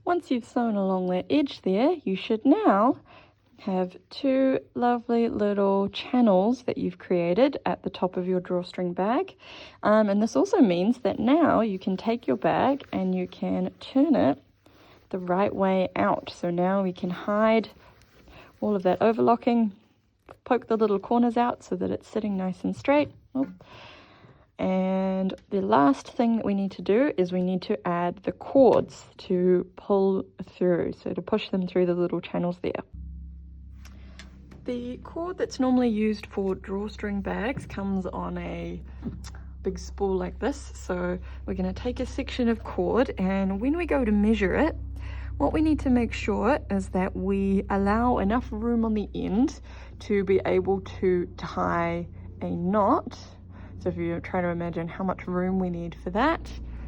Once you've sewn along that edge there, you should now have two lovely little channels that you've created at the top of your drawstring bag. And this also means that now you can take your bag and you can turn it the right way out. So now we can hide all of that overlocking, poke the little corners out so that it's sitting nice and straight. And the last thing that we need to do is we need to add the cords to pull through, so to push them through the little channels there. The cord that's normally used for drawstring bags comes on a big spool like this. So we're going to take a section of cord, and when we go to measure it, what we need to make sure is that we allow enough room on the end to be able to tie a knot. So if you're trying to imagine how much room we need for that,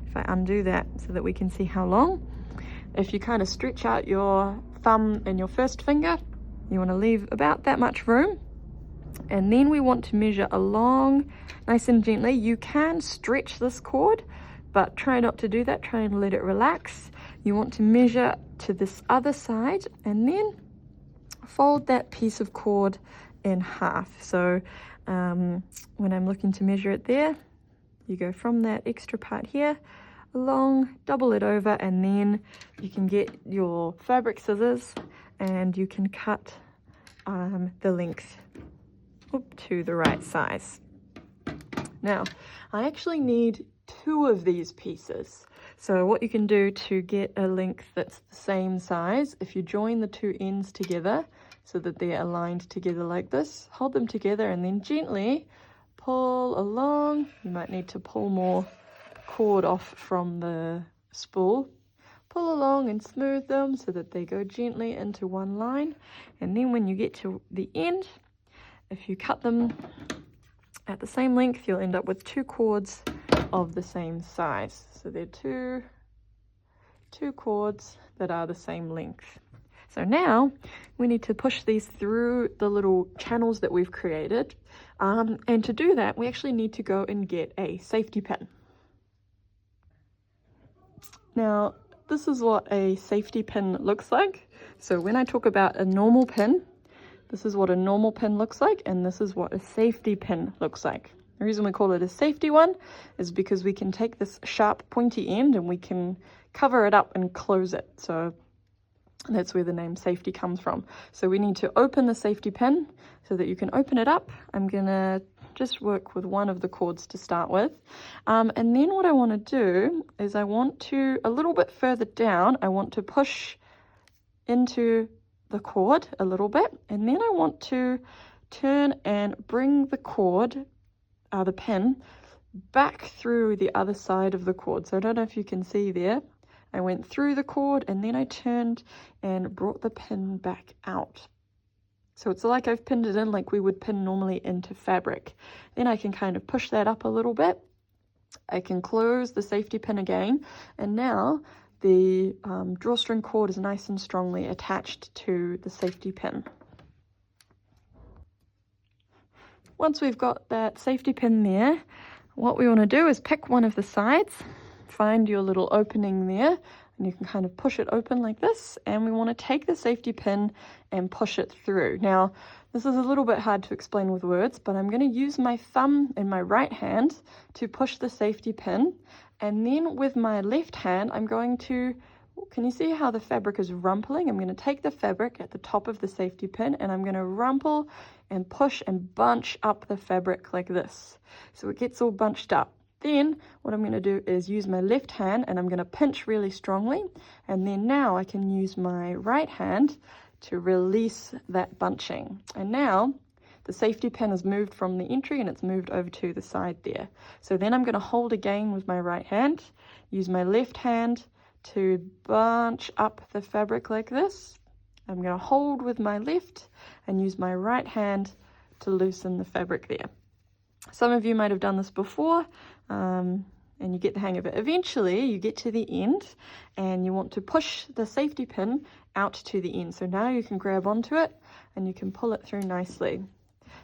if I undo that so that we can see how long, if you kind of stretch out your thumb and your first finger, you want to leave about that much room. And then we want to measure along nice and gently. You can stretch this cord, but try not to do that. Try and let it relax. You want to measure to this other side and then fold that piece of cord in half. So when I'm looking to measure it there, you go from that extra part here along, double it over, and then you can get your fabric scissors and you can cut the length to the right size. Now, I actually need two of these pieces. So what you can do to get a length that's the same size, if you join the two ends together so that they're aligned together like this, hold them together and then gently pull along. You might need to pull more cord off from the spool. Pull along and smooth them so that they go gently into one line. And then when you get to the end, if you cut them at the same length, you'll end up with two cords of the same size. So they're two cords that are the same length. So now we need to push these through the little channels that we've created. And to do that, we actually need to go and get a safety pin. Now, this is what a safety pin looks like. So when I talk about a normal pin, this is what a normal pin looks like, and this is what a safety pin looks like. The reason we call it a safety one is because we can take this sharp pointy end and we can cover it up and close it. So that's where the name safety comes from. So we need to open the safety pin so that you can open it up. I'm gonna just work with one of the cords to start with. And then what I want to do is I want to, a little bit further down, I want to push into the cord a little bit, and then I want to turn and bring the cord, the pin, back through the other side of the cord. So I don't know if you can see there. I went through the cord and then I turned and brought the pin back out. So it's like I've pinned it in like we would pin normally into fabric. Then I can kind of push that up a little bit. I can close the safety pin again, and now the drawstring cord is nice and strongly attached to the safety pin. Once we've got that safety pin there, what we want to do is pick one of the sides, find your little opening there, and you can kind of push it open like this, and we want to take the safety pin and push it through. Now, this is a little bit hard to explain with words, but I'm going to use my thumb in my right hand to push the safety pin, and then with my left hand, I'm going to, can you see how the fabric is rumpling? I'm going to take the fabric at the top of the safety pin, and I'm going to rumple and push and bunch up the fabric like this. So it gets all bunched up. Then what I'm going to do is use my left hand and I'm going to pinch really strongly, and then now I can use my right hand to release that bunching. And now the safety pin has moved from the entry and it's moved over to the side there. So then I'm going to hold again with my right hand, use my left hand to bunch up the fabric like this. I'm going to hold with my left and use my right hand to loosen the fabric there. Some of you might have done this before, and you get the hang of it. Eventually you get to the end and you want to push the safety pin out to the end. So now you can grab onto it and you can pull it through nicely.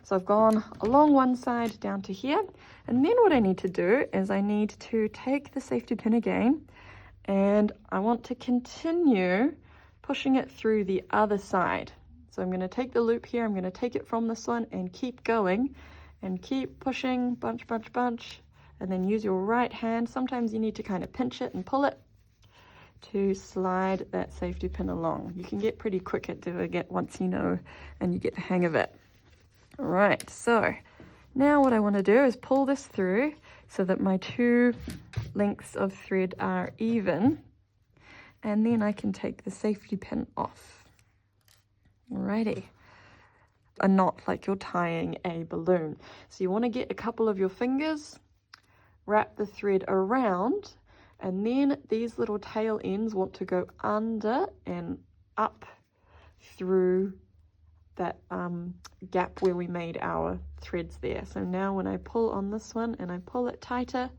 So I've gone along one side down to here, and then what I need to do is I need to take the safety pin again and I want to continue pushing it through the other side. So I'm going to take the loop here, I'm going to take it from this one and keep going and keep pushing, bunch, bunch, bunch, and then use your right hand. Sometimes you need to kind of pinch it and pull it to slide that safety pin along. You can get pretty quick at doing it once you know and you get the hang of it. All right, so now what I want to do is pull this through so that my two lengths of thread are even, and then I can take the safety pin off. Alrighty. A knot like you're tying a balloon. So you want to get a couple of your fingers, wrap the thread around, and then these little tail ends want to go under and up through that gap where we made our threads there. So now when I pull on this one and I pull it tighter,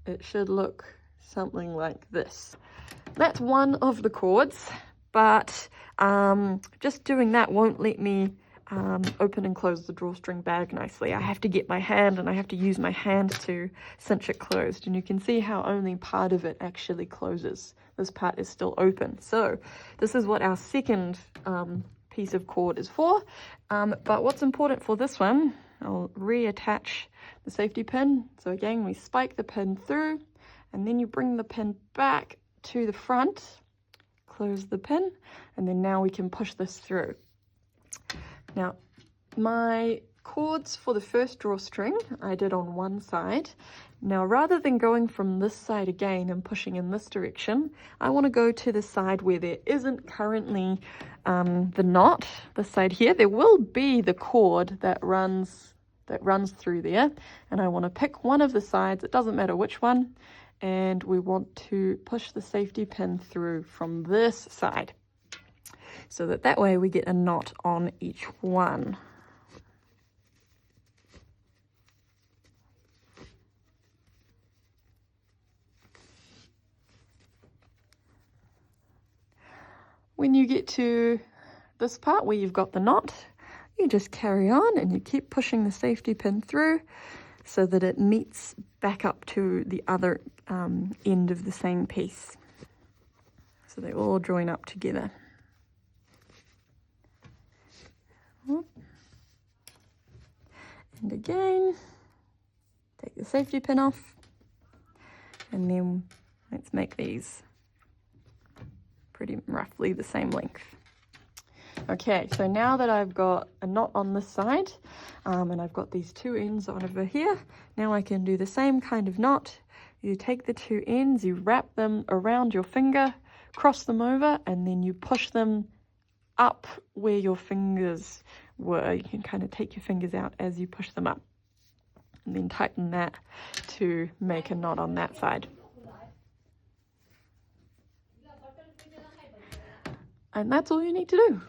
it should look something like this. That's one of the cords, but just doing that won't let me open and close the drawstring bag nicely. I have to get my hand and I have to use my hand to cinch it closed, and you can see how only part of it actually closes. This part is still open. So this is what our second piece of cord is for, but what's important for this one, I'll reattach the safety pin. So again, we spike the pin through, and then you bring the pin back to the front, close the pin, and then now we can push this through. Now, my cords for the first drawstring I did on one side. Now, rather than going from this side again and pushing in this direction, I want to go to the side where there isn't currently the knot, this side here. There will be the cord that runs through there, and I want to pick one of the sides, it doesn't matter which one, and we want to push the safety pin through from this side, so that way we get a knot on each one. When you get to this part where you've got the knot, you just carry on and you keep pushing the safety pin through so that it meets back up to the other end of the same piece. So they all join up together. And again, take the safety pin off, and then let's make these pretty roughly the same length. Okay, so now that I've got a knot on this side, and I've got these two ends on over here, now I can do the same kind of knot. You take the two ends, you wrap them around your finger, cross them over, and then you push them up where your fingers were. You can kind of take your fingers out as you push them up, and then tighten that to make a knot on that side. And that's all you need to do.